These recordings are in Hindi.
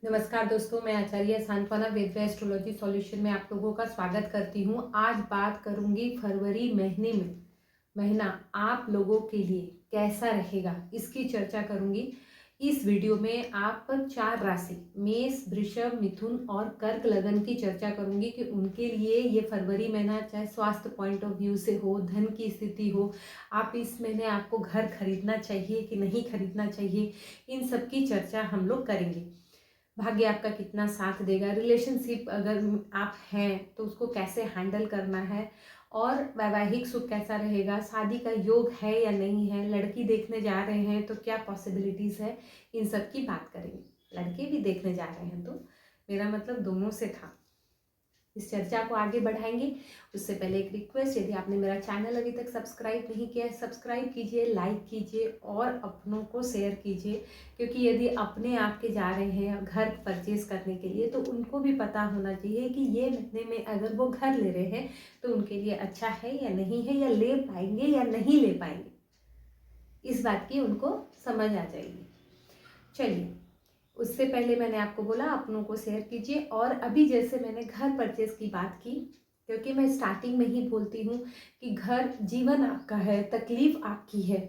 नमस्कार दोस्तों, मैं आचार्य सांत्वना वेदव्या एस्ट्रोलॉजी सॉल्यूशन में आप लोगों का स्वागत करती हूँ। आज बात करूंगी फरवरी महीने में महीना आप लोगों के लिए कैसा रहेगा, इसकी चर्चा करूंगी। इस वीडियो में आप 4 राशि मेष, वृषभ, मिथुन और कर्क लगन की चर्चा करूंगी कि उनके लिए ये फरवरी महीना चाहे स्वास्थ्य पॉइंट ऑफ व्यू से हो, धन की स्थिति हो, आप इस महीने आपको घर खरीदना चाहिए कि नहीं खरीदना चाहिए, इन सब की चर्चा हम लोग करेंगे। भाग्य आपका कितना साथ देगा, रिलेशनशिप अगर आप हैं तो उसको कैसे हैंडल करना है, और वैवाहिक सुख कैसा रहेगा, शादी का योग है या नहीं है, लड़की देखने जा रहे हैं तो क्या पॉसिबिलिटीज़ है, इन सब की बात करेंगे। लड़के भी देखने जा रहे हैं तो मेरा मतलब दोनों से था। इस चर्चा को आगे बढ़ाएंगे। उससे पहले एक रिक्वेस्ट, यदि आपने मेरा चैनल अभी तक सब्सक्राइब नहीं किया है, सब्सक्राइब कीजिए, लाइक कीजिए और अपनों को शेयर कीजिए, क्योंकि यदि अपने आपके जा रहे हैं घर परचेज करने के लिए तो उनको भी पता होना चाहिए कि ये महीने में अगर वो घर ले रहे हैं तो उनके लिए अच्छा है या नहीं है, या ले पाएंगे या नहीं ले पाएंगे, इस बात की उनको समझ आ जाएगी। चलिए, उससे पहले मैंने आपको बोला अपनों को शेयर कीजिए। और अभी जैसे मैंने घर परचेज की बात की, क्योंकि मैं स्टार्टिंग में ही बोलती हूँ कि घर जीवन आपका है, तकलीफ आपकी है,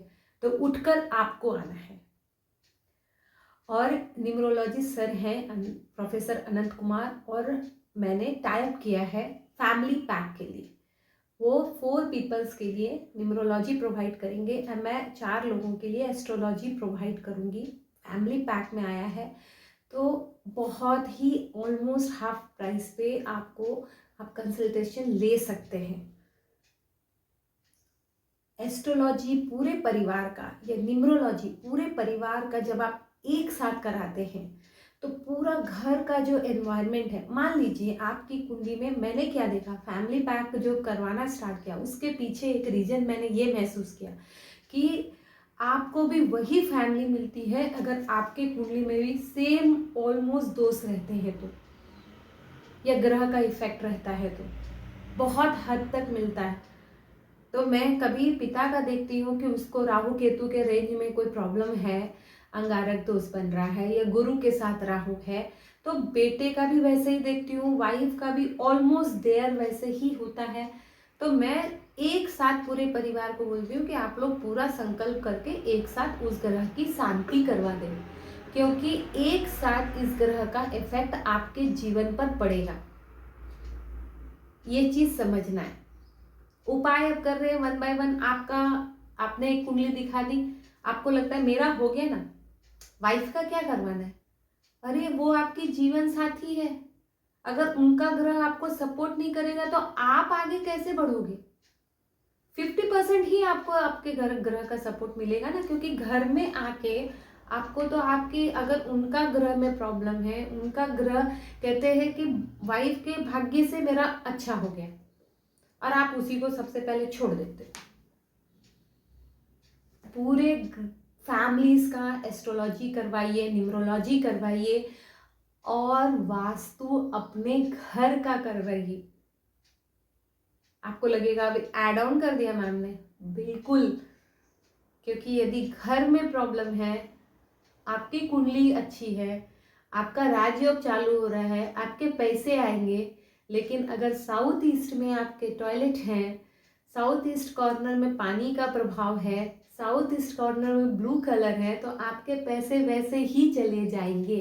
तो उठकर आपको आना है। और न्यूमरोलॉजिस्ट सर हैं प्रोफेसर अनंत कुमार, और मैंने टाइप किया है फैमिली पैक के लिए। वो 4 पीपल्स के लिए न्यूमरोलॉजी प्रोवाइड करेंगे, मैं 4 लोगों के लिए एस्ट्रोलॉजी प्रोवाइड करूँगी। फैमिली पैक में आया है, तो बहुत ही ऑलमोस्ट हाफ प्राइस पे आपको आप कंसल्टेशन ले सकते हैं। एस्ट्रोलॉजी पूरे परिवार का या न्यूमरोलॉजी पूरे परिवार का जब आप एक साथ कराते हैं तो पूरा घर का जो एनवायरनमेंट है, मान लीजिए आपकी कुंडली में मैंने क्या देखा, फैमिली पैक जो करवाना स्टार्ट किया उसके पीछे एक रीजन मैंने ये महसूस किया कि आपको भी वही फैमिली मिलती है अगर आपके कुंडली में भी सेम ऑलमोस्ट दोस्त रहते हैं तो, या ग्रह का इफेक्ट रहता है तो बहुत हद तक मिलता है। तो मैं कभी पिता का देखती हूँ कि उसको राहु केतु के रेंज में कोई प्रॉब्लम है, अंगारक दोष बन रहा है या गुरु के साथ राहु है, तो बेटे का भी वैसे ही देखती हूँ, वाइफ का भी ऑलमोस्ट देयर वैसे ही होता है। तो मैं एक साथ पूरे परिवार को बोलती हूँ कि आप लोग पूरा संकल्प करके एक साथ उस ग्रह की शांति करवा दें, क्योंकि एक साथ इस ग्रह का इफेक्ट आपके जीवन पर पड़ेगा। ये चीज समझना है। उपाय अब कर रहे हैं वन बाय वन। आपने एक कुंडली दिखा दी, आपको लगता है मेरा हो गया ना, वाइफ का क्या करवाना है? अरे वो आपकी जीवन साथी है, अगर उनका ग्रह आपको सपोर्ट नहीं करेगा तो आप आगे कैसे बढ़ोगे? 50% ही आपको आपके ग्रह का सपोर्ट मिलेगा ना, क्योंकि घर में आके आपको तो आपकी, अगर उनका ग्रह में प्रॉब्लम है, उनका ग्रह कहते हैं कि वाइफ के भाग्य से मेरा अच्छा हो गया, और आप उसी को सबसे पहले छोड़ देते हो। पूरे फैमिलीज का एस्ट्रोलॉजी करवाइए, न्यूमरोलॉजी करवाइए, और वास्तु अपने घर का करवाइए। आपको लगेगा अभी एड ऑन कर दिया मैम ने, बिल्कुल, क्योंकि यदि घर में प्रॉब्लम है, आपकी कुंडली अच्छी है, आपका राजयोग चालू हो रहा है, आपके पैसे आएंगे, लेकिन अगर साउथ ईस्ट में आपके टॉयलेट हैं, साउथ ईस्ट कॉर्नर में पानी का प्रभाव है, साउथ ईस्ट कॉर्नर में ब्लू कलर है, तो आपके पैसे वैसे ही चले जाएंगे।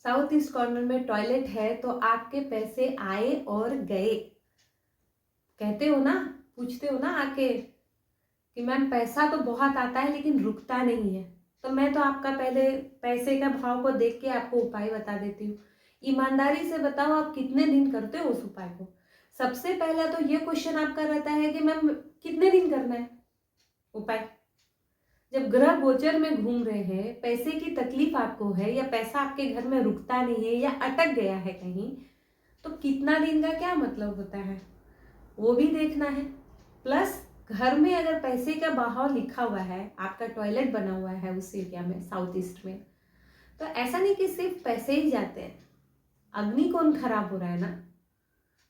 साउथ ईस्ट कॉर्नर में टॉयलेट है तो आपके पैसे आए और गए। कहते हो ना, पूछते हो ना आके कि मैम पैसा तो बहुत आता है लेकिन रुकता नहीं है, तो मैं तो आपका पहले पैसे का भाव को देख के आपको उपाय बता देती हूँ। ईमानदारी से बताओ आप कितने दिन करते हो उस उपाय को। सबसे पहला तो ये क्वेश्चन आपका रहता है कि मैम कितने दिन करना है उपाय। जब ग्रह गोचर में घूम रहे हैं, पैसे की तकलीफ आपको है, या पैसा आपके घर में रुकता नहीं है या अटक गया है कहीं, तो कितना दिन का क्या मतलब होता है वो भी देखना है। प्लस घर में अगर पैसे का बहाव लिखा हुआ है, आपका टॉयलेट बना हुआ है उस एरिया में, साउथ ईस्ट में, तो ऐसा नहीं कि सिर्फ पैसे ही जाते हैं, अग्निकोण खराब हो रहा है ना,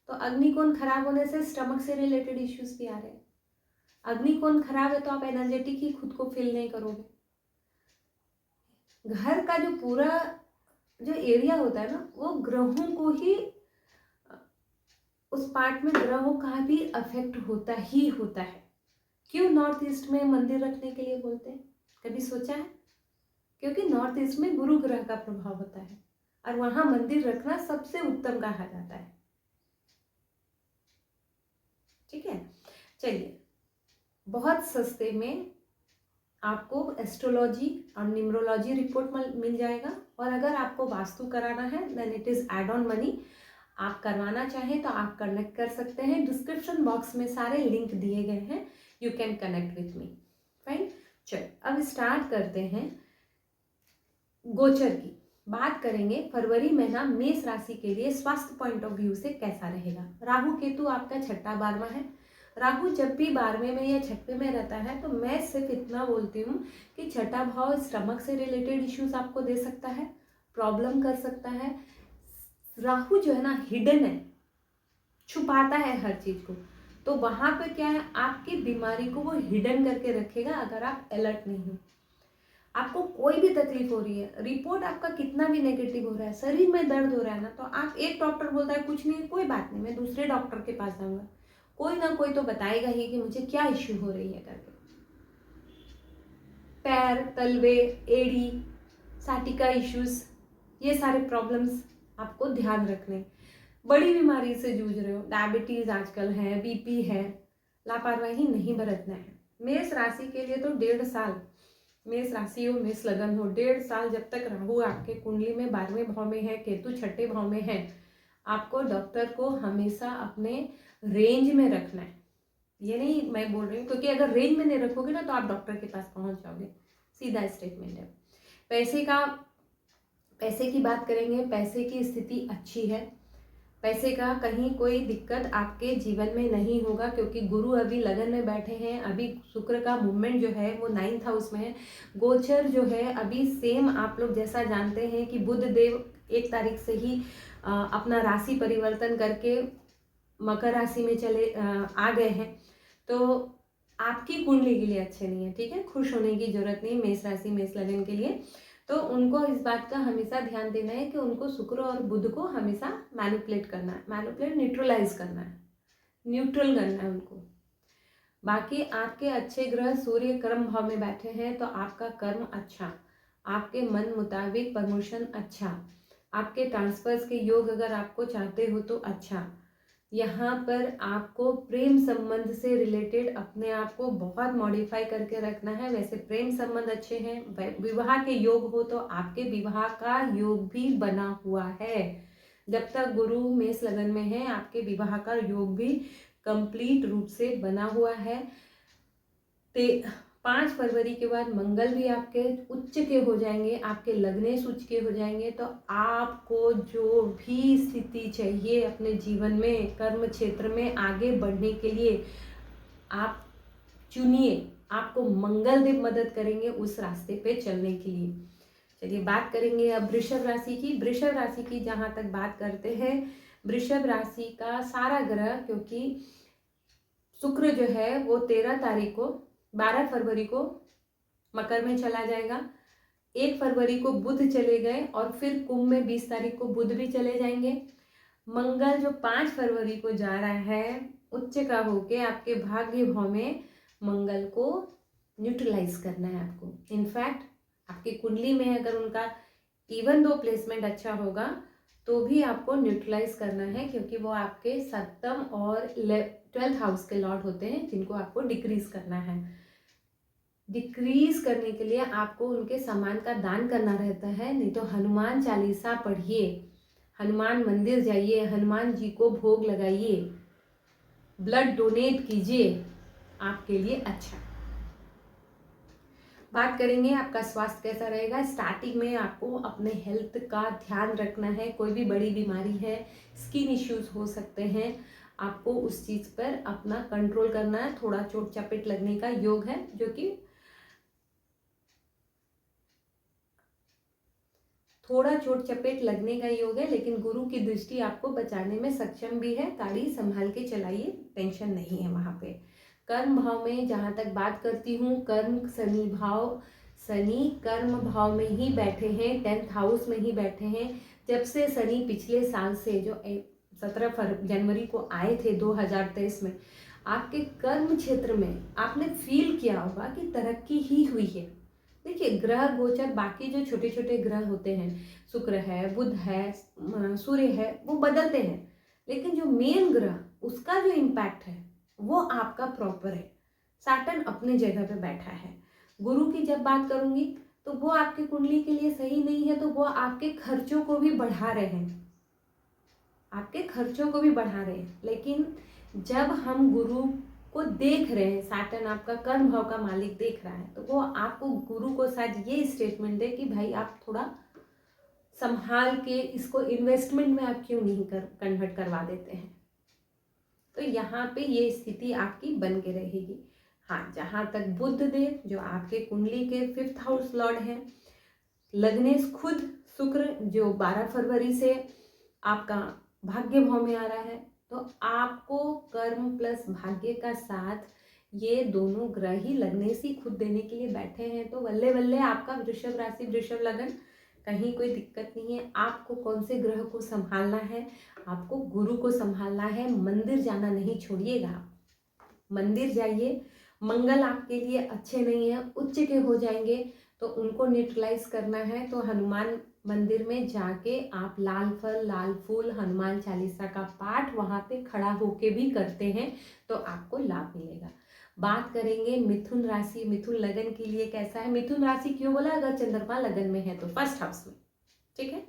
तो अग्निकोण खराब होने से स्टमक से रिलेटेड इश्यूज भी आ रहे हैं। अग्निकोण खराब है तो आप एनर्जेटिक ही खुद को फील नहीं करोगे। घर का जो पूरा जो एरिया होता है ना, वो ग्रहों को ही, उस पार्ट में ग्रहों का भी अफेक्ट होता ही होता है। क्यों नॉर्थ ईस्ट में मंदिर रखने के लिए बोलते हैं, कभी सोचा है? क्योंकि नॉर्थ ईस्ट में गुरु ग्रह का प्रभाव होता है और वहां मंदिर रखना सबसे उत्तम कहा जाता है। ठीक है, चलिए, बहुत सस्ते में आपको एस्ट्रोलॉजी और न्यूमरोलॉजी रिपोर्ट मिल जाएगा। और अगर आपको वास्तु कराना है then it is add on money. आप करवाना चाहें तो आप कनेक्ट कर सकते हैं, डिस्क्रिप्शन बॉक्स में सारे लिंक दिए गए हैं, you can connect with me. Fine, चल अब स्टार्ट करते हैं। गोचर की बात करेंगे। फरवरी महीना मेष राशि के लिए स्वास्थ्य पॉइंट ऑफ व्यू से कैसा रहेगा। राहु केतु आपका छठा 12वां है। राहु जब भी 12वें में या छठवें में रहता है तो मैं सिर्फ इतना बोलती हूँ कि छठा भाव स्टमक से रिलेटेड इश्यूज आपको दे सकता है, प्रॉब्लम कर सकता है। राहु जो है ना हिडन है, छुपाता है हर चीज को, तो वहां पे क्या है, आपकी बीमारी को वो हिडन करके रखेगा अगर आप अलर्ट नहीं हो। आपको कोई भी तकलीफ हो रही है, रिपोर्ट आपका कितना भी नेगेटिव हो रहा है, शरीर में दर्द हो रहा है ना, तो आप, एक डॉक्टर बोलता है कुछ नहीं, कोई बात नहीं, मैं दूसरे डॉक्टर के पास जाऊंगा, कोई ना कोई तो बताएगा ही कि मुझे क्या इश्यू हो रही है करके। पैर, तलवे, एड़ी, साटिका इश्यूज, ये सारे प्रॉब्लम्स आपको ध्यान रखने। बड़ी बीमारी से जूझ रहे हो, डायबिटीज आजकल है, बीपी है, लापरवाही नहीं बरतना है। मेष राशि के लिए तो 1.5 साल, मेष राशि हो, मेष लगन हो, 1.5 साल जब तक राहु आपके कुंडली में 12वें भाव में है, केतु छठे भाव में है, आपको डॉक्टर को हमेशा अपने रेंज में रखना है। ये नहीं मैं बोल रही हूँ, क्योंकि अगर रेंज में नहीं रखोगे ना तो आप डॉक्टर के पास पहुंच जाओगे, सीधा स्टेटमेंट है। पैसे की बात करेंगे। पैसे की स्थिति अच्छी है, पैसे का कहीं कोई दिक्कत आपके जीवन में नहीं होगा, क्योंकि गुरु अभी लगन में बैठे हैं। अभी शुक्र का मूवमेंट जो है वो 9th हाउस में है। गोचर जो है अभी सेम, आप लोग जैसा जानते हैं कि बुध देव 1 तारीख से ही अपना राशि परिवर्तन करके मकर राशि में आ गए हैं, तो आपकी कुंडली के लिए अच्छे नहीं है। ठीक है, खुश होने की जरूरत नहीं मेष राशि मेष लगन के लिए। तो उनको इस बात का हमेशा ध्यान देना है कि उनको शुक्र और बुध को हमेशा मैनिपुलेट करना है, न्यूट्रलाइज करना है, न्यूट्रल करना है उनको। बाकी आपके अच्छे ग्रह सूर्य कर्म भाव में बैठे हैं तो आपका कर्म अच्छा, आपके मन मुताबिक प्रमोशन अच्छा, आपके ट्रांसफर्स के योग अगर आपको चाहते हो तो अच्छा। यहाँ पर आपको प्रेम संबंध से रिलेटेड अपने आप को बहुत मॉडिफाई करके रखना है। वैसे प्रेम संबंध अच्छे हैं, विवाह के योग हो तो आपके विवाह का योग भी बना हुआ है। जब तक गुरु मेष लगन में है आपके विवाह का योग भी कंप्लीट रूप से बना हुआ है। 5 फरवरी के बाद मंगल भी आपके उच्च के हो जाएंगे, आपके लग्नेश उच्च के हो जाएंगे। तो आपको जो भी स्थिति चाहिए अपने जीवन में, कर्म क्षेत्र में आगे बढ़ने के लिए, आप चुनिए, आपको मंगल देव मदद करेंगे उस रास्ते पे चलने के लिए। चलिए बात करेंगे अब वृषभ राशि की। वृषभ राशि की जहाँ तक बात करते हैं, वृषभ राशि का सारा ग्रह, क्योंकि शुक्र जो है वो 12 फरवरी को मकर में चला जाएगा, 1 फरवरी को बुध चले गए और फिर कुंभ में 20 तारीख को बुध भी चले जाएंगे। मंगल जो 5 फरवरी को जा रहा है उच्च का होके आपके भाग्य भाव में, मंगल को न्यूट्रलाइज करना है आपको। इनफैक्ट आपकी कुंडली में अगर उनका इवन दो प्लेसमेंट अच्छा होगा तो भी आपको न्यूट्रलाइज करना है, क्योंकि वो आपके 7th और 12th हाउस के लॉर्ड होते हैं जिनको आपको डिक्रीज करना है। डिक्रीज करने के लिए आपको उनके सामान का दान करना रहता है, नहीं तो हनुमान चालीसा पढ़िए, हनुमान मंदिर जाइए, हनुमान जी को भोग लगाइए, ब्लड डोनेट कीजिए, आपके लिए अच्छा। बात करेंगे आपका स्वास्थ्य कैसा रहेगा। स्टार्टिंग में आपको अपने हेल्थ का ध्यान रखना है। कोई भी बड़ी बीमारी है, स्किन इश्यूज हो सकते हैं, आपको उस चीज़ पर अपना कंट्रोल करना है। थोड़ा चोट चपेट लगने का योग है, जो कि थोड़ा चोट चपेट लगने का योग है, लेकिन गुरु की दृष्टि आपको बचाने में सक्षम भी है। गाड़ी संभाल के चलाइए, टेंशन नहीं है वहाँ पे। कर्म भाव में जहाँ तक बात करती हूँ, कर्म शनि भाव शनि कर्म भाव में ही बैठे हैं, 10th हाउस में ही बैठे हैं। जब से शनि पिछले साल से जो 17 जनवरी को आए थे 2023 में, आपके कर्म क्षेत्र में आपने फील किया होगा कि तरक्की ही हुई है। देखिए, ग्रह गोचर बाकी जो छोटे छोटे ग्रह होते हैं, शुक्र है, बुध है, सूर्य है, वो बदलते हैं, लेकिन जो मेन ग्रह उसका जो इम्पैक्ट है वो आपका प्रॉपर है। सैटर्न अपने जगह पे बैठा है। गुरु की जब बात करूंगी तो वो आपकी कुंडली के लिए सही नहीं है, तो वो आपके खर्चों को भी बढ़ा रहे हैं, आपके खर्चों को भी बढ़ा रहे हैं। लेकिन जब हम गुरु को देख रहे हैं, सैटर्न आपका कर्म भाव का मालिक देख रहा है, तो वो आपको, गुरु को शायद ये स्टेटमेंट दे कि भाई आप थोड़ा संभाल के इसको इन्वेस्टमेंट में आप क्यों नहीं कन्वर्ट करवा देते हैं। तो यहाँ पे ये स्थिति आपकी बन के रहेगी। हाँ, जहाँ तक बुध देव जो आपके कुंडली के 5th हाउस लॉर्ड हैं, लग्नेश खुद शुक्र जो 12 फरवरी से आपका भाग्य भाव में आ रहा है, तो आपको कर्म प्लस भाग्य का साथ ये दोनों ग्रह ही लग्नेश ही खुद देने के लिए बैठे हैं। तो बल्ले बल्ले आपका वृषभ राशि, वृषभ लगन, कहीं कोई दिक्कत नहीं है। आपको कौन से ग्रह को संभालना है? आपको गुरु को संभालना है। मंदिर जाना नहीं छोड़िएगा, मंदिर जाइए। मंगल आपके लिए अच्छे नहीं है, उच्च के हो जाएंगे, तो उनको न्यूट्रलाइज करना है। तो हनुमान मंदिर में जाके आप लाल फल, लाल फूल, हनुमान चालीसा का पाठ वहाँ पे खड़ा होके भी करते हैं तो आपको लाभ मिलेगा। बात करेंगे मिथुन राशि, मिथुन लगन के लिए कैसा है। मिथुन राशि क्यों बोला? अगर चंद्रमा लगन में है तो 1st हाउस में, ठीक है।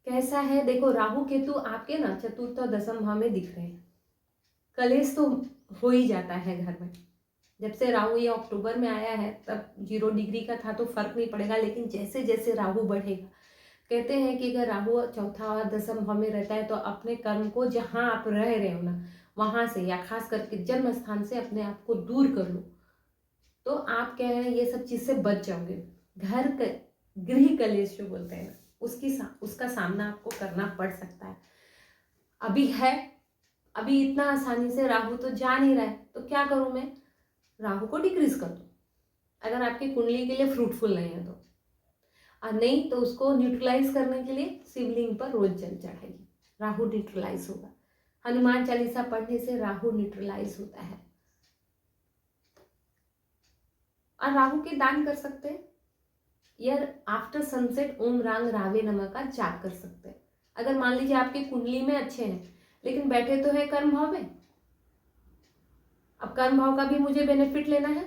कैसा है? देखो, राहु केतु आपके ना 4th और 10th भाव में दिख रहे हैं। कलेश तो हो ही जाता है घर में। जब से राहु ये अक्टूबर में आया है तब 0 डिग्री का था तो फर्क नहीं पड़ेगा, लेकिन जैसे जैसे राहु बढ़ेगा, कहते हैं कि अगर राहु 4th और 10th भाव में रहता है तो अपने कर्म को जहाँ आप रह रहे हो ना, वहाँ से या खास करके जन्म स्थान से अपने आप को दूर कर लो, तो आप क्या है, ये सब चीज़ से बच जाओगे। गृह कलेश जो बोलते हैं उसका सामना आपको करना पड़ सकता है। अभी इतना आसानी से राहु तो जा नहीं रहा है, तो क्या करूँ मैं? राहु को डिक्रीज कर दो अगर आपकी कुंडली के लिए फ्रूटफुल नहीं है तो, और नहीं तो उसको न्यूट्रलाइज करने के लिए शिवलिंग पर रोज जल चढ़ाइए, राहु न्यूट्रलाइज होगा। हनुमान चालीसा पढ़ने से राहु न्यूट्रलाइज होता है। और राहु के दान कर सकते हैं, या आफ्टर सनसेट ओम रांग रावे नमः का जाप कर सकते हैं। अगर मान लीजिए आपकी कुंडली में अच्छे हैं लेकिन बैठे तो है कर्म भाव में, अब कर्म भाव का भी मुझे बेनिफिट लेना है।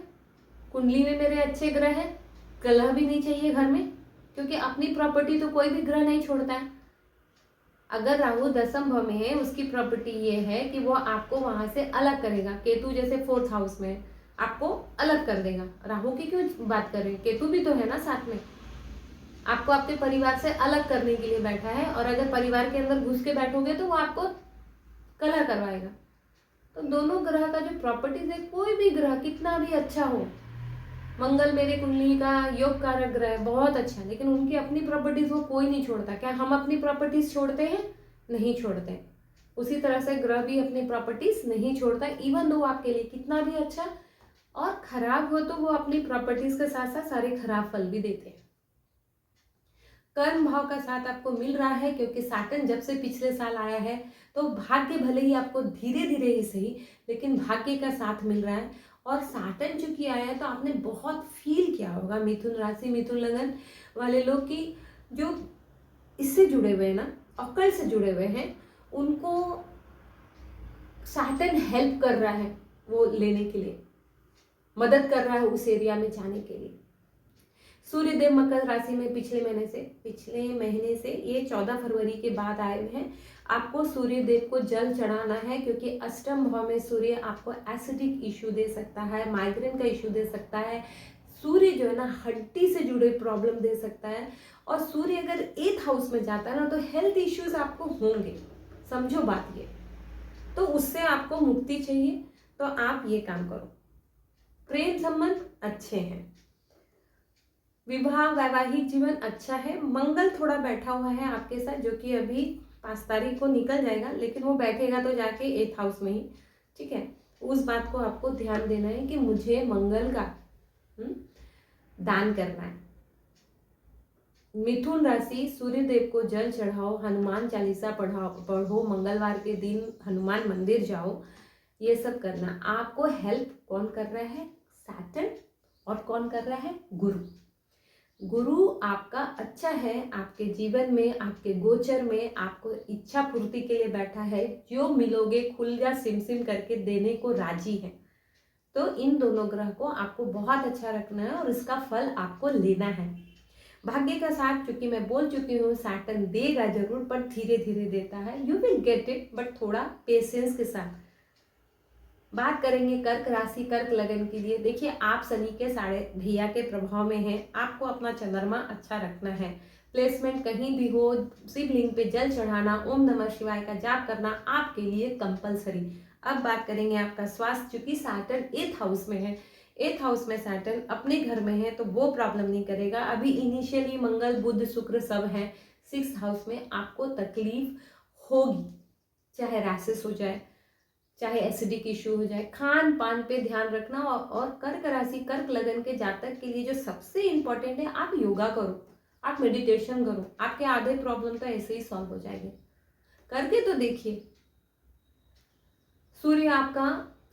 कुंडली में मेरे अच्छे ग्रह हैं, कलह भी नहीं चाहिए घर में, क्योंकि अपनी प्रॉपर्टी तो कोई भी ग्रह नहीं छोड़ता है। अगर राहु 10th भाव में है, उसकी प्रॉपर्टी ये है कि वो आपको वहां से अलग करेगा। केतु जैसे 4th हाउस में आपको अलग कर देगा। राहु की क्यों बात कर रहे हैं, केतु भी तो है ना साथ में, आपको आपके परिवार से अलग करने के लिए बैठा है। और अगर परिवार के अंदर घुस के बैठोगे तो वो आपको कलह करवाएगा। तो दोनों ग्रह का जो प्रॉपर्टीज है, कोई भी ग्रह कितना भी अच्छा हो, मंगल मेरे कुंडली का योग कारक ग्रह बहुत अच्छा है, लेकिन उनकी अपनी प्रॉपर्टीज वो कोई नहीं छोड़ता। क्या हम अपनी प्रॉपर्टीज छोड़ते हैं? नहीं छोड़ते। उसी तरह से ग्रह भी अपनी प्रॉपर्टीज नहीं छोड़ता, इवन दो आपके लिए कितना भी अच्छा और खराब हो तो वो अपनी प्रॉपर्टीज के साथ साथ सारे खराब फल भी देते हैं। कर्म भाव का साथ आपको मिल रहा है, क्योंकि सैटर्न जब से पिछले साल आया है तो भाग्य भले ही आपको धीरे धीरे ही सही, लेकिन भाग्य का साथ मिल रहा है। और सैटर्न चूंकि आया है तो आपने बहुत फील किया होगा, मिथुन राशि, मिथुन लगन वाले लोग की जो इससे जुड़े हुए हैं ना, ऑकल्ट से जुड़े हुए हैं, उनको सैटर्न हेल्प कर रहा है, वो लेने के लिए मदद कर रहा है उस एरिया में जाने के लिए। सूर्यदेव मकर राशि में पिछले महीने से ये 14 फरवरी के बाद आए हुए हैं। आपको सूर्यदेव को जल चढ़ाना है, क्योंकि अष्टम भाव में सूर्य आपको एसिडिक इश्यू दे सकता है, माइग्रेन का इश्यू दे सकता है। सूर्य जो है ना, हड्डी से जुड़े प्रॉब्लम दे सकता है। और सूर्य अगर 8th हाउस में जाता है ना, तो हेल्थ इश्यूज आपको होंगे, समझो बात ये। तो उससे आपको मुक्ति चाहिए, तो आप ये काम करो। प्रेम संबंध अच्छे हैं, विवाह वैवाहिक जीवन अच्छा है। मंगल थोड़ा बैठा हुआ है आपके साथ, जो कि अभी 5 तारीख को निकल जाएगा, लेकिन वो बैठेगा तो जाके 8th हाउस में ही, ठीक है। उस बात को आपको ध्यान देना है कि मुझे मंगल का दान करना है। मिथुन राशि, सूर्य देव को जल चढ़ाओ, हनुमान चालीसा पढ़ो, मंगलवार के दिन हनुमान मंदिर जाओ, ये सब करना। आपको हेल्प कौन कर रहा है? सैटर्न। और कौन कर रहा है? गुरु। गुरु आपका अच्छा है, आपके जीवन में, आपके गोचर में आपको इच्छा पूर्ति के लिए बैठा है। जो मिलोगे खुल जा सिम सिम करके देने को राजी है। तो इन दोनों ग्रह को आपको बहुत अच्छा रखना है और इसका फल आपको लेना है। भाग्य का साथ चूंकि मैं बोल चुकी हूँ, सैटर्न देगा जरूर पर धीरे धीरे देता है। You will get it, but थोड़ा पेशेंस के साथ। बात करेंगे कर्क राशि, कर्क लगन के लिए। देखिए, आप शनि के साढ़े ढैया के प्रभाव में हैं। आपको अपना चंद्रमा अच्छा रखना है। प्लेसमेंट कहीं भी हो, शिवलिंग पे जल चढ़ाना, ओम नमः शिवाय का जाप करना आपके लिए कंपलसरी। अब बात करेंगे आपका स्वास्थ्य। चूंकि सैटर्न 8th हाउस में है, 8th हाउस में सैटर्न अपने घर में है, तो वो प्रॉब्लम नहीं करेगा। अभी इनिशियली मंगल बुध शुक्र सब है। 6th हाउस में आपको तकलीफ होगी, चाहे रैशेस हो जाए, चाहे एसिडिक इश्यू हो जाए। खान पान पे ध्यान रखना। और कर्क राशि, कर्क लगन के जातक के लिए जो सबसे इंपॉर्टेंट है, आप योगा करो, आप मेडिटेशन करो, आपके आधे प्रॉब्लम तो ऐसे ही सॉल्व हो जाएंगे। करके तो देखिए। सूर्य आपका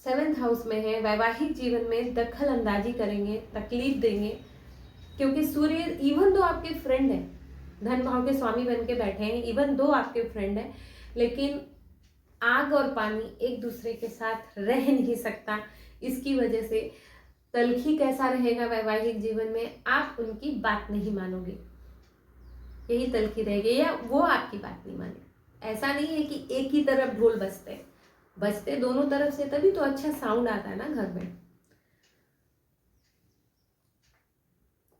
7th हाउस में है। वैवाहिक जीवन में दखल अंदाजी करेंगे, तकलीफ देंगे, क्योंकि सूर्य इवन दो आपके फ्रेंड है, धन भाव के स्वामी बन के बैठे हैं, इवन दो आपके फ्रेंड है, लेकिन आग और पानी एक दूसरे के साथ रह नहीं सकता। इसकी वजह से तलखी कैसा रहेगा वैवाहिक जीवन में, आप उनकी बात नहीं मानोगे, यही तलखी रहेगी, या वो आपकी बात नहीं माने। ऐसा नहीं है कि एक ही तरफ ढोल बजते दोनों तरफ से, तभी तो अच्छा साउंड आता है ना घर में।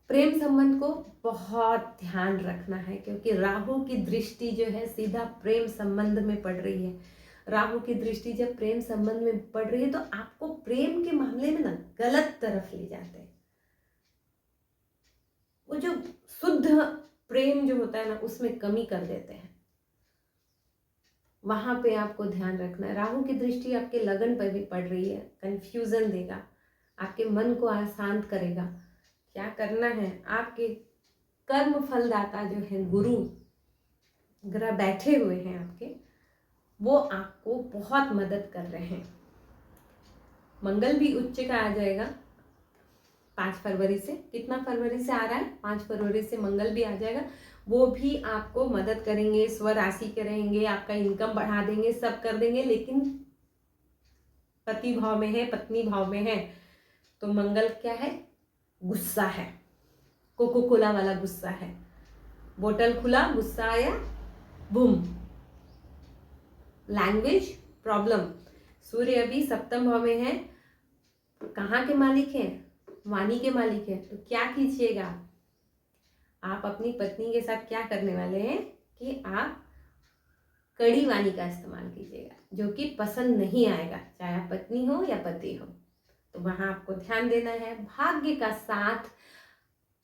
प्रेम संबंध को बहुत ध्यान रखना है, क्योंकि राहु की दृष्टि जो है सीधा प्रेम संबंध में पड़ रही है। राहु की दृष्टि जब प्रेम संबंध में पड़ रही है, तो आपको प्रेम के मामले में ना गलत तरफ ले जाते हैं। वो जो शुद्ध प्रेम जो होता है ना, उसमें कमी कर देते हैं। वहां पे आपको ध्यान रखना है। राहु की दृष्टि आपके लगन पर भी पड़ रही है, कंफ्यूजन देगा, आपके मन को अशांत करेगा। क्या करना है? आपके कर्म फलदाता जो है गुरु ग्रह बैठे हुए हैं आपके, वो आपको बहुत मदद कर रहे हैं। मंगल भी उच्च का आ जाएगा 5 फरवरी से। कितना फरवरी से आ रहा है? 5 फरवरी से मंगल भी आ जाएगा। वो भी आपको मदद करेंगे, स्वराशि के रहेंगे, आपका इनकम बढ़ा देंगे, सब कर देंगे। लेकिन पति भाव में है, पत्नी भाव में है, तो मंगल क्या है? गुस्सा है, कोको कोला वाला गुस्सा है। बोतल खुला, गुस्सा आया, बूम, लैंग्वेज प्रॉब्लम। सूर्य अभी 7th भाव में है, कहाँ के मालिक हैं? वाणी के मालिक हैं। तो क्या कीजिएगा आप अपनी पत्नी के साथ? क्या करने वाले हैं कि आप कड़ी वाणी का इस्तेमाल कीजिएगा, जो कि पसंद नहीं आएगा, चाहे आप पत्नी हो या पति हो। तो वहां आपको ध्यान देना है। भाग्य का साथ,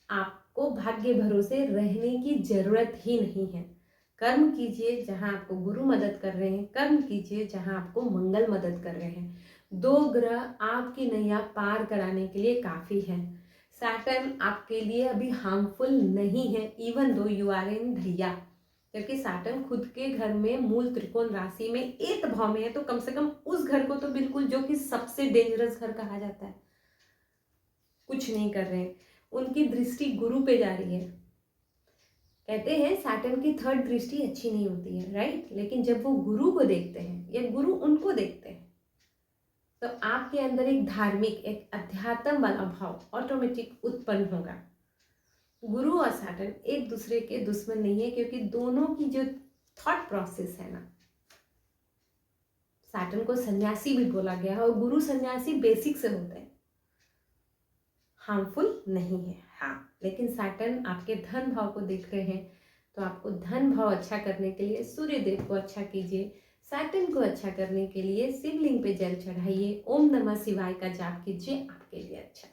आपको भाग्य भरोसे रहने की जरूरत ही नहीं है। कर्म कीजिए जहां आपको गुरु मदद कर रहे हैं, कर्म कीजिए जहां आपको मंगल मदद कर रहे हैं। 2 ग्रह आपकी नैया पार कराने के लिए काफी है। सैटर्न आपके लिए अभी हार्मफुल नहीं है, even though you are in ढैया, क्योंकि सैटर्न खुद के घर में मूल त्रिकोण राशि में 8th भाव में है। तो कम से कम उस घर को तो बिल्कुल, जो कि सबसे डेंजरस घर कहा जाता है, कुछ नहीं कर रहे हैं। उनकी दृष्टि गुरु पे जा रही है। कहते हैं सैटर्न की 3rd दृष्टि अच्छी नहीं होती है, राइट? लेकिन जब वो गुरु को देखते हैं या गुरु उनको देखते हैं, तो आपके अंदर एक धार्मिक, एक अध्यात्म वाला भाव ऑटोमेटिक उत्पन्न होगा। गुरु और सैटर्न एक दूसरे के दुश्मन नहीं है, क्योंकि दोनों की जो थॉट प्रोसेस है ना, सैटर्न को सन्यासी भी बोला गया है, और गुरु सन्यासी बेसिक से होते हैं, हार्मफुल नहीं है। हाँ, लेकिन सैटर्न आपके धन भाव को देख रहे हैं, तो आपको धन भाव अच्छा करने के लिए सूर्य देव को अच्छा कीजिए। सैटर्न को अच्छा करने के लिए शिवलिंग पे जल चढ़ाइए, ओम नमः शिवाय का जाप कीजिए, आपके लिए अच्छा।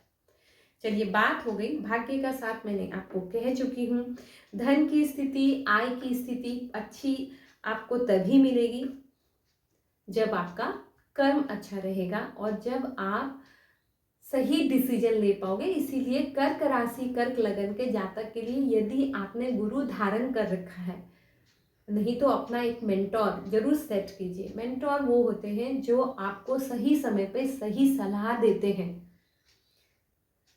चलिए, बात हो गई भाग्य का साथ, मैंने आपको कह चुकी हूँ। धन की स्थिति, आय की स्थिति अच्छी आपको तभी मिलेगी जब आपका कर्म अच्छा रहेगा, और जब आप सही डिसीजन ले पाओगे। इसीलिए कर्क राशि कर्क लगन के जातक के लिए यदि आपने गुरु धारण कर रखा है, नहीं तो अपना एक मेंटोर जरूर सेट कीजिए। मेंटोर वो होते हैं जो आपको सही समय पे सही सलाह देते हैं।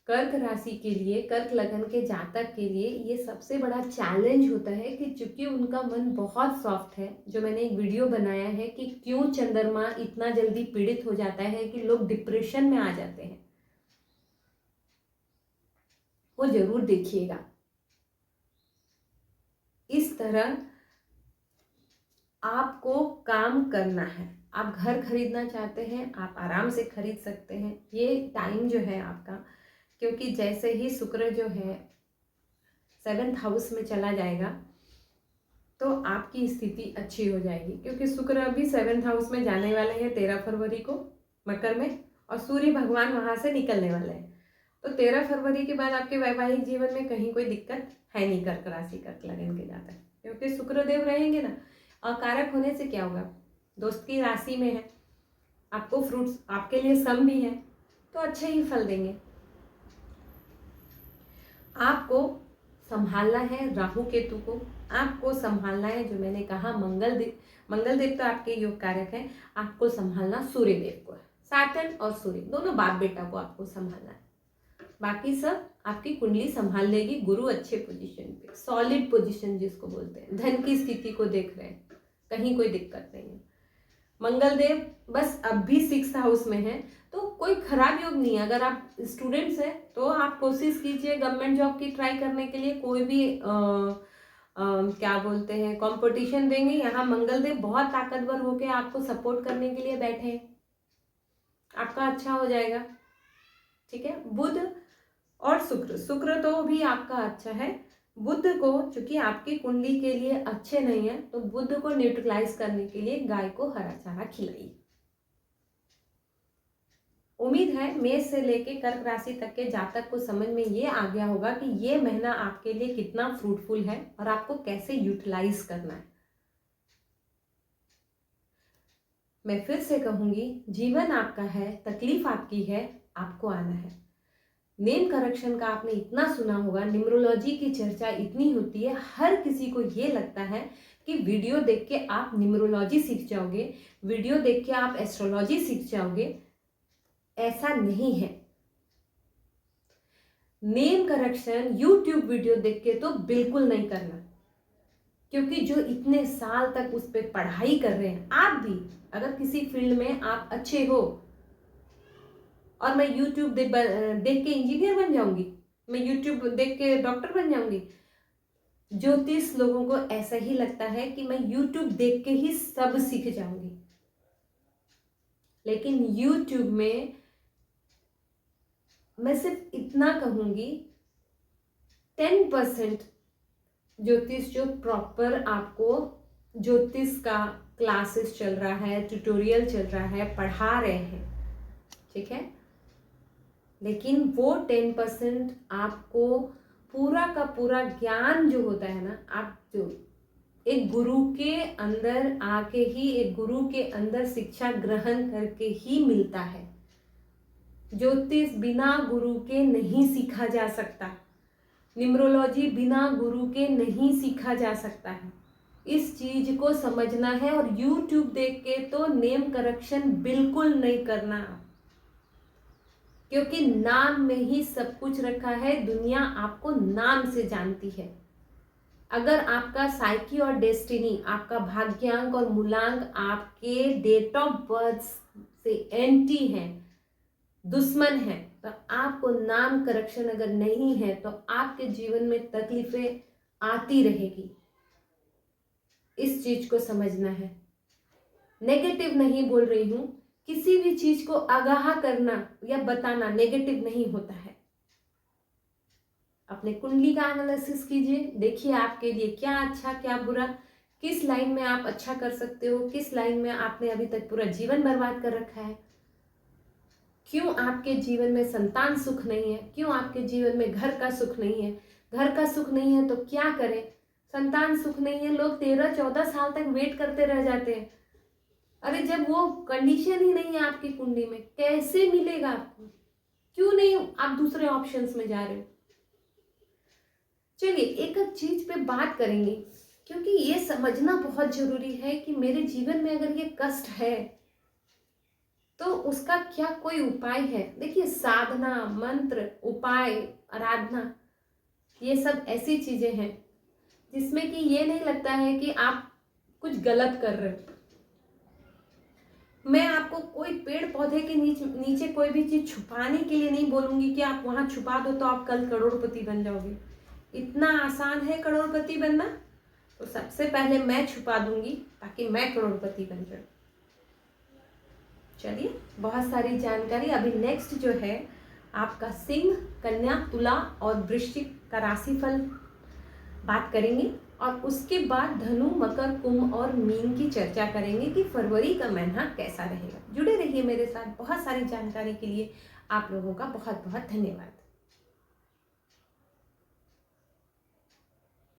कर्क राशि के लिए, कर्क लगन के जातक के लिए ये सबसे बड़ा चैलेंज होता है कि चूंकि उनका मन बहुत सॉफ्ट है, जो मैंने एक वीडियो बनाया है कि क्यों चंद्रमा इतना जल्दी पीड़ित हो जाता है कि लोग डिप्रेशन में आ जाते हैं, वो जरूर देखिएगा। इस तरह आपको काम करना है। आप घर खरीदना चाहते हैं, आप आराम से खरीद सकते हैं। ये टाइम जो है आपका, क्योंकि जैसे ही शुक्र जो है 7th हाउस में चला जाएगा तो आपकी स्थिति अच्छी हो जाएगी, क्योंकि शुक्र अभी 7th हाउस में जाने वाले हैं 13 फरवरी को मकर में, और सूर्य भगवान वहां से निकलने वाले हैं। तो 13 फरवरी के बाद आपके वैवाहिक जीवन में कहीं कोई दिक्कत है नहीं कर्क राशि कर्क लगन के जातक, क्योंकि शुक्रदेव रहेंगे ना। और कारक होने से क्या होगा, दोस्त की राशि में है, आपको फ्रूट्स, आपके लिए सम भी है, तो अच्छे ही फल देंगे। आपको संभालना है राहु केतु को, आपको संभालना है, जो मैंने कहा मंगल देव तो आपके योग कारक हैं, आपको संभालना सूर्य देव को। सैटर्न और सूर्य दोनों बाप बेटा को आपको संभालना है। बाकी सब आपकी कुंडली संभाल लेगी। गुरु अच्छे पोजीशन पे, सॉलिड पोजीशन जिसको बोलते हैं, धन की स्थिति को देख रहे हैं, कहीं कोई दिक्कत नहीं है। मंगल देव बस अब भी 6th हाउस में है, तो कोई खराब योग नहीं है। अगर आप स्टूडेंट्स हैं तो आप कोशिश कीजिए गवर्नमेंट जॉब की ट्राई करने के लिए। कोई भी क्या बोलते हैं कंपटीशन देंगे, यहाँ मंगल देव बहुत ताकतवर होकर आपको सपोर्ट करने के लिए बैठे हैं, आपका अच्छा हो जाएगा। ठीक है, बुध और शुक्र तो भी आपका अच्छा है। बुध को चूंकि आपकी कुंडली के लिए अच्छे नहीं है, तो बुध को न्यूट्रलाइज करने के लिए गाय को हरा चारा खिलाइए। उम्मीद है मेष से लेके कर्क राशि तक के जातक को समझ में ये आ गया होगा कि ये महीना आपके लिए कितना फ्रूटफुल है और आपको कैसे यूटिलाइज करना है। मैं फिर से कहूंगी, जीवन आपका है, तकलीफ आपकी है, आपको आना है। नेम करेक्शन का आपने इतना सुना होगा, न्यूमरोलॉजी की चर्चा इतनी होती है, हर किसी को ये लगता है कि वीडियो देख के आप न्यूमरोलॉजी सीख जाओगे, वीडियो देख के आप एस्ट्रोलॉजी सीख जाओगे। ऐसा नहीं है। नेम करेक्शन यूट्यूब वीडियो देख के तो बिल्कुल नहीं करना, क्योंकि जो इतने साल तक उस पर पढ़ाई कर रहे हैं, आप भी अगर किसी फील्ड में आप अच्छे हो, और मैं यूट्यूब देख के इंजीनियर बन जाऊंगी, मैं यूट्यूब देख के डॉक्टर बन जाऊंगी। ज्योतिष लोगों को ऐसा ही लगता है कि मैं यूट्यूब देख के ही सब सीख जाऊंगी, लेकिन यूट्यूब में मैं सिर्फ इतना कहूंगी, 10% ज्योतिष जो प्रॉपर आपको ज्योतिष का क्लासेस चल रहा है, ट्यूटोरियल चल रहा है, पढ़ा रहे हैं, ठीक है, लेकिन वो 10% आपको पूरा का पूरा ज्ञान जो होता है ना, आप जो एक गुरु के अंदर आके ही, एक गुरु के अंदर शिक्षा ग्रहण करके ही मिलता है। ज्योतिष बिना गुरु के नहीं सीखा जा सकता, न्यूमरोलॉजी बिना गुरु के नहीं सीखा जा सकता है। इस चीज को समझना है। और यूट्यूब देख के तो नेम करेक्शन बिल्कुल नहीं करना, क्योंकि नाम में ही सब कुछ रखा है। दुनिया आपको नाम से जानती है। अगर आपका साइकी और डेस्टिनी, आपका भाग्यांक और मूलांक आपके डेट ऑफ बर्थ से एंटी है, दुश्मन है, तो आपको नाम करेक्शन अगर नहीं है तो आपके जीवन में तकलीफें आती रहेगी। इस चीज को समझना है। नेगेटिव नहीं बोल रही हूं, किसी भी चीज को आगाह करना या बताना नेगेटिव नहीं होता है। अपने कुंडली का एनालिसिस कीजिए, देखिए आपके लिए क्या अच्छा क्या बुरा, किस लाइन में आप अच्छा कर सकते हो, किस लाइन में आपने अभी तक पूरा जीवन बर्बाद कर रखा है, क्यों आपके जीवन में संतान सुख नहीं है, क्यों आपके जीवन में घर का सुख नहीं है। घर का सुख नहीं है तो क्या करें, संतान सुख नहीं है, लोग 13-14 साल तक वेट करते रह जाते हैं। अरे जब वो कंडीशन ही नहीं है आपकी कुंडली में, कैसे मिलेगा आपको? क्यों नहीं आप दूसरे ऑप्शंस में जा रहे हो? चलिए एक एक चीज पे बात करेंगे, क्योंकि ये समझना बहुत जरूरी है कि मेरे जीवन में अगर ये कष्ट है तो उसका क्या कोई उपाय है। देखिए साधना, मंत्र, उपाय, आराधना, ये सब ऐसी चीजें हैं जिसमें कि ये नहीं लगता है कि आप कुछ गलत कर रहे हो। मैं आपको कोई पेड़ पौधे के नीचे कोई भी चीज छुपाने के लिए नहीं बोलूंगी कि आप वहां छुपा दो तो आप कल करोड़पति बन जाओगे। इतना आसान है करोड़पति बनना? तो सबसे पहले मैं छुपा दूंगी ताकि मैं करोड़पति बन जाऊं। चलिए बहुत सारी जानकारी। अभी नेक्स्ट जो है आपका सिंह, कन्या, तुला और वृश्चिक का राशिफल बात करेंगे, और उसके बाद धनु, मकर, कुंभ और मीन की चर्चा करेंगे कि फरवरी का महीना कैसा रहेगा। जुड़े रहिए मेरे साथ। बहुत सारी जानकारी के लिए आप लोगों का बहुत बहुत धन्यवाद।